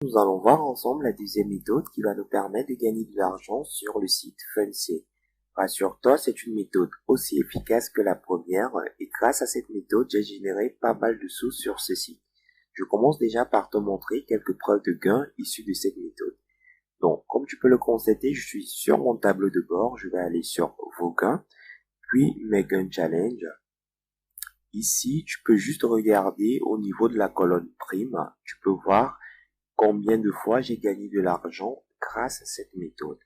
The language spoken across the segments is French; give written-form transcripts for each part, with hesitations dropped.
Nous allons voir ensemble la deuxième méthode qui va nous permettre de gagner de l'argent sur le site Fundsy. Rassure-toi, c'est une méthode aussi efficace que la première et grâce à cette méthode, j'ai généré pas mal de sous sur ce site. Je commence déjà par te montrer quelques preuves de gains issues de cette méthode. Donc, comme tu peux le constater, je suis sur mon tableau de bord. Je vais aller sur vos gains, puis mes gains challenge. Ici, tu peux juste regarder au niveau de la colonne prime. Tu peux voir combien de fois j'ai gagné de l'argent grâce à cette méthode.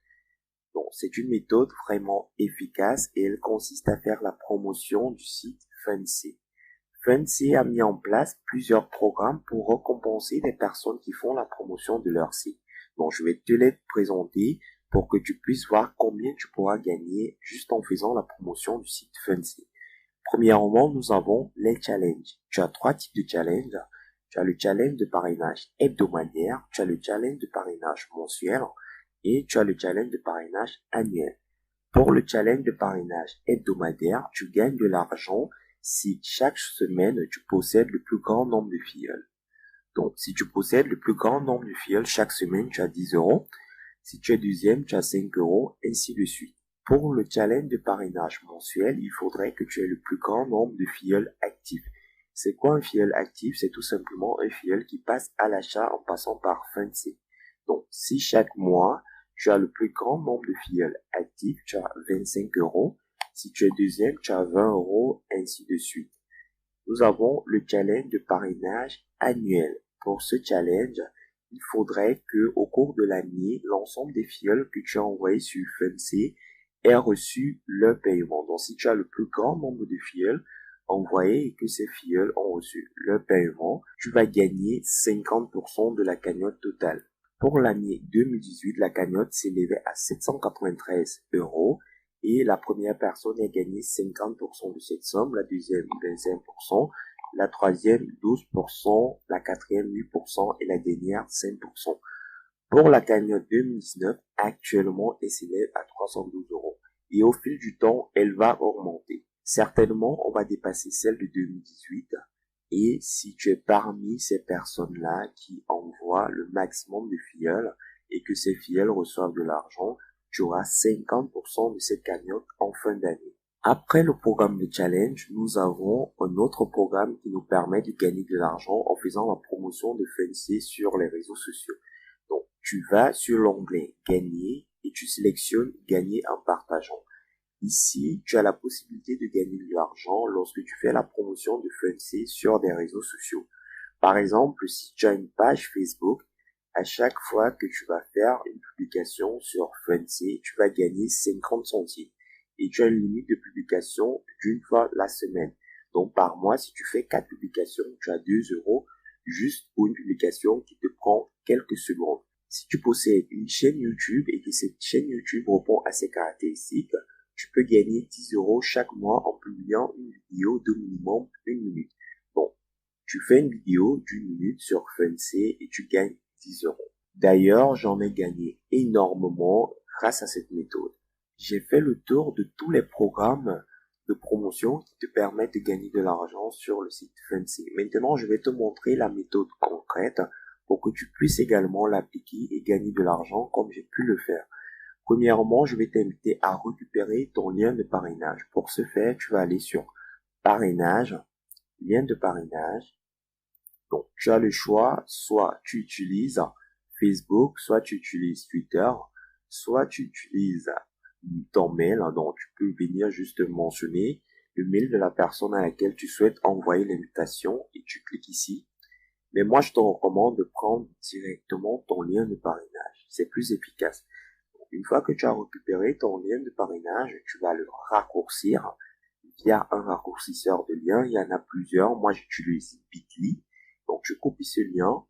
Donc, c'est une méthode vraiment efficace et elle consiste à faire la promotion du site Fundsy. Fundsy a mis en place plusieurs programmes pour récompenser les personnes qui font la promotion de leur site. Donc, je vais te les présenter pour que tu puisses voir combien tu pourras gagner juste en faisant la promotion du site Fundsy. Premièrement, nous avons les challenges. Tu as trois types de challenges. Tu as le challenge de parrainage hebdomadaire, tu as le challenge de parrainage mensuel et tu as le challenge de parrainage annuel. Pour le challenge de parrainage hebdomadaire, tu gagnes de l'argent si chaque semaine tu possèdes le plus grand nombre de filleuls. Donc, si tu possèdes le plus grand nombre de filleuls chaque semaine, tu as 10 euros. Si tu es deuxième, tu as 5 euros, ainsi de suite. Pour le challenge de parrainage mensuel, il faudrait que tu aies le plus grand nombre de filleuls actifs. C'est quoi un filleul actif? C'est tout simplement un filleul qui passe à l'achat en passant par Fundsy. Donc, si chaque mois, tu as le plus grand nombre de filleuls actifs, tu as 25 euros. Si tu es deuxième, tu as 20 euros, ainsi de suite. Nous avons le challenge de parrainage annuel. Pour ce challenge, il faudrait que, au cours de l'année, l'ensemble des filleuls que tu as envoyés sur Fundsy aient reçu leur paiement. Donc, si tu as le plus grand nombre de filleuls envoyés et que ces filleuls ont reçu leur paiement, tu vas gagner 50% de la cagnotte totale. Pour l'année 2018, la cagnotte s'élevait à 793 euros et la première personne a gagné 50% de cette somme, la deuxième 25%, la troisième 12%, la quatrième 8% et la dernière 5%. Pour la cagnotte 2019, actuellement, elle s'élève à 312 euros. Et au fil du temps, elle va augmenter. Certainement, on va dépasser celle de 2018. Et si tu es parmi ces personnes-là qui envoient le maximum de filleuls et que ces filleuls reçoivent de l'argent, tu auras 50% de cette cagnotte en fin d'année. Après le programme de challenge, nous avons un autre programme qui nous permet de gagner de l'argent en faisant la promotion de Fundsy sur les réseaux sociaux. Donc, tu vas sur l'onglet gagner et tu sélectionnes gagner en partageant. Ici, tu as la possibilité de gagner de l'argent lorsque tu fais la promotion de Fundsy sur des réseaux sociaux. Par exemple, si tu as une page Facebook, à chaque fois que tu vas faire une publication sur Fundsy, tu vas gagner 50 centimes. Et tu as une limite de publication d'une fois la semaine. Donc, par mois, si tu fais 4 publications, tu as 2 euros juste pour une publication qui te prend quelques secondes. Si tu possèdes une chaîne YouTube et que cette chaîne YouTube répond à ces caractéristiques, tu peux gagner 10 euros chaque mois en publiant une vidéo de minimum 1 minute. Bon, tu fais une vidéo d'une minute sur Fundsy et tu gagnes 10 euros. D'ailleurs, j'en ai gagné énormément grâce à cette méthode. J'ai fait le tour de tous les programmes de promotion qui te permettent de gagner de l'argent sur le site Fundsy. Maintenant, je vais te montrer la méthode concrète pour que tu puisses également l'appliquer et gagner de l'argent comme j'ai pu le faire. Premièrement, je vais t'inviter à récupérer ton lien de parrainage. Pour ce faire, tu vas aller sur parrainage, lien de parrainage. Donc, tu as le choix, soit tu utilises Facebook, soit tu utilises Twitter, soit tu utilises ton mail. Donc, tu peux venir juste mentionner le mail de la personne à laquelle tu souhaites envoyer l'invitation et tu cliques ici. Mais moi, je te recommande de prendre directement ton lien de parrainage. C'est plus efficace. Une fois que tu as récupéré ton lien de parrainage, tu vas le raccourcir via un raccourcisseur de lien. Il y en a plusieurs. Moi, j'utilise Bitly. Donc, tu copies ce lien,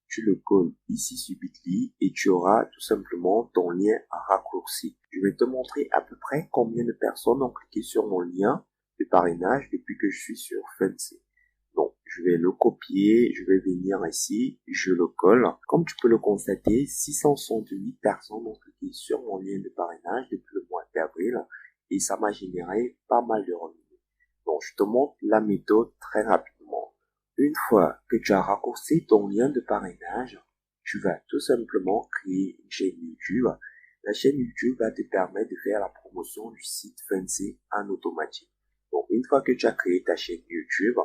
tu le colles ici sur Bitly et tu auras tout simplement ton lien raccourci. Je vais te montrer à peu près combien de personnes ont cliqué sur mon lien de parrainage depuis que je suis sur Fundsy. Donc, je vais le copier, je vais venir ici, je le colle. Comme tu peux le constater, 668 personnes ont cliqué sur mon lien de parrainage depuis le mois d'avril et ça m'a généré pas mal de revenus. Donc, je te montre la méthode très rapidement. Une fois que tu as raccourci ton lien de parrainage, tu vas tout simplement créer une chaîne YouTube. La chaîne YouTube va te permettre de faire la promotion du site Fancy en automatique. Donc, une fois que tu as créé ta chaîne YouTube,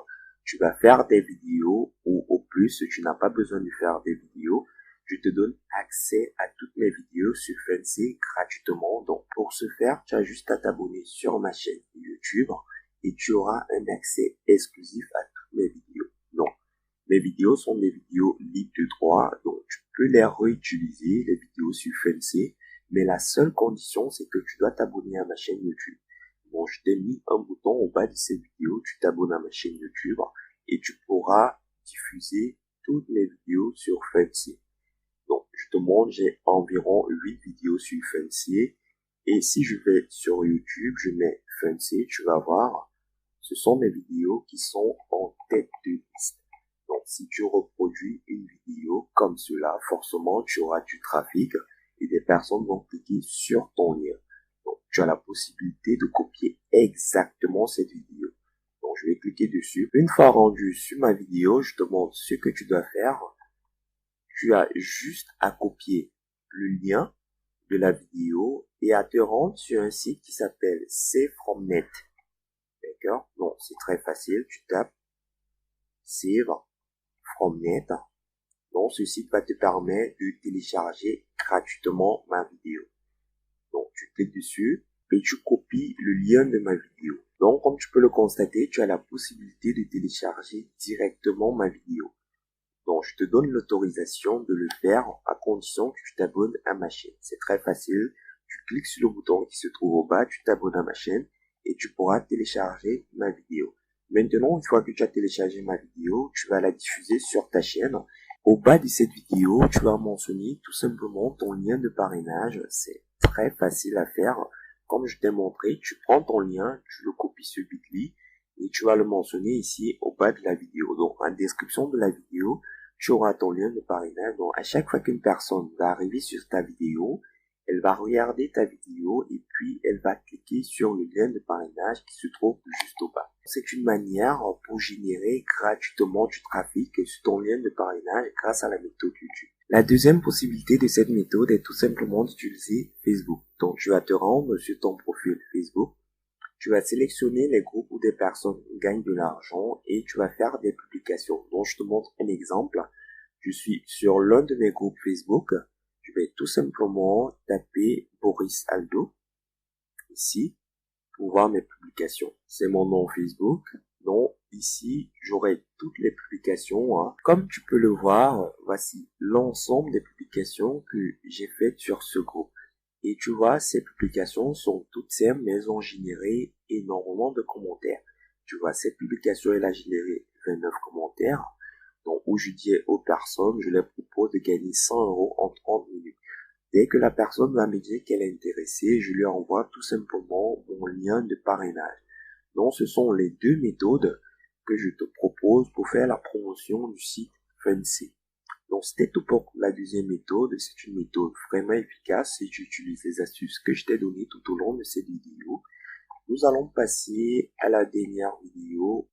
tu vas faire des vidéos ou au plus, tu n'as pas besoin de faire des vidéos. Je te donne accès à toutes mes vidéos sur Fancy gratuitement. Donc, pour ce faire, tu as juste à t'abonner sur ma chaîne YouTube et tu auras un accès exclusif à toutes mes vidéos. Donc, mes vidéos sont des vidéos libres de droit, donc tu peux les réutiliser, les vidéos sur Fancy, mais la seule condition, c'est que tu dois t'abonner à ma chaîne YouTube. Bon, je t'ai mis un bouton au bas de cette vidéo, tu t'abonnes à ma chaîne YouTube et tu pourras diffuser toutes mes vidéos sur Fancy. Donc, je te montre, j'ai environ 8 vidéos sur Fancy. Et si je vais sur YouTube, je mets Fancy, tu vas voir, ce sont mes vidéos qui sont en tête de liste. Donc, si tu reproduis une vidéo comme cela, forcément, tu auras du trafic et des personnes vont cliquer sur ton lien. Donc, tu as la possibilité de copier exactement cette vidéo. Donc, je vais cliquer dessus. Une fois rendu sur ma vidéo, je te montre ce que tu dois faire. Tu as juste à copier le lien de la vidéo et à te rendre sur un site qui s'appelle SaveFromNet. D'accord? Donc, c'est très facile. Tu tapes SaveFromNet. Donc, ce site va te permettre de télécharger gratuitement ma vidéo. Donc, tu cliques dessus et tu copies le lien de ma vidéo. Donc, comme tu peux le constater, tu as la possibilité de télécharger directement ma vidéo. Donc, je te donne l'autorisation de le faire à condition que tu t'abonnes à ma chaîne. C'est très facile. Tu cliques sur le bouton qui se trouve au bas, tu t'abonnes à ma chaîne et tu pourras télécharger ma vidéo. Maintenant, une fois que tu as téléchargé ma vidéo, tu vas la diffuser sur ta chaîne. Au bas de cette vidéo, tu vas mentionner tout simplement ton lien de parrainage. C'est très facile à faire. Comme je t'ai montré, tu prends ton lien, tu le copies sur Bitly et tu vas le mentionner ici au bas de la vidéo. Donc, en description de la vidéo, tu auras ton lien de parrainage. Donc, à chaque fois qu'une personne va arriver sur ta vidéo, elle va regarder ta vidéo et puis elle va cliquer sur le lien de parrainage qui se trouve juste au bas. C'est une manière pour générer gratuitement du trafic sur ton lien de parrainage grâce à la méthode YouTube. La deuxième possibilité de cette méthode est tout simplement d'utiliser Facebook. Donc, tu vas te rendre sur ton profil Facebook. Tu vas sélectionner les groupes où des personnes gagnent de l'argent et tu vas faire des publications. Donc, je te montre un exemple. Je suis sur l'un de mes groupes Facebook. Je vais tout simplement taper Boris Aldo ici pour voir mes publications. C'est mon nom Facebook. Donc, ici, j'aurai toutes les publications. Comme tu peux le voir, voici l'ensemble des publications que j'ai faites sur ce groupe. Et tu vois, ces publications sont toutes simples, mais elles ont généré énormément de commentaires. Tu vois, cette publication, elle a généré 29 commentaires. Donc, où je dis aux personnes, je leur propose de gagner 100 € en 30 minutes. Dès que la personne va me dire qu'elle est intéressée, je lui envoie tout simplement mon lien de parrainage. Donc, ce sont les deux méthodes que je te propose pour faire la promotion du site Fancy. Donc, c'était tout pour la deuxième méthode. C'est une méthode vraiment efficace si tu utilises les astuces que je t'ai données tout au long de cette vidéo. Nous allons passer à la dernière vidéo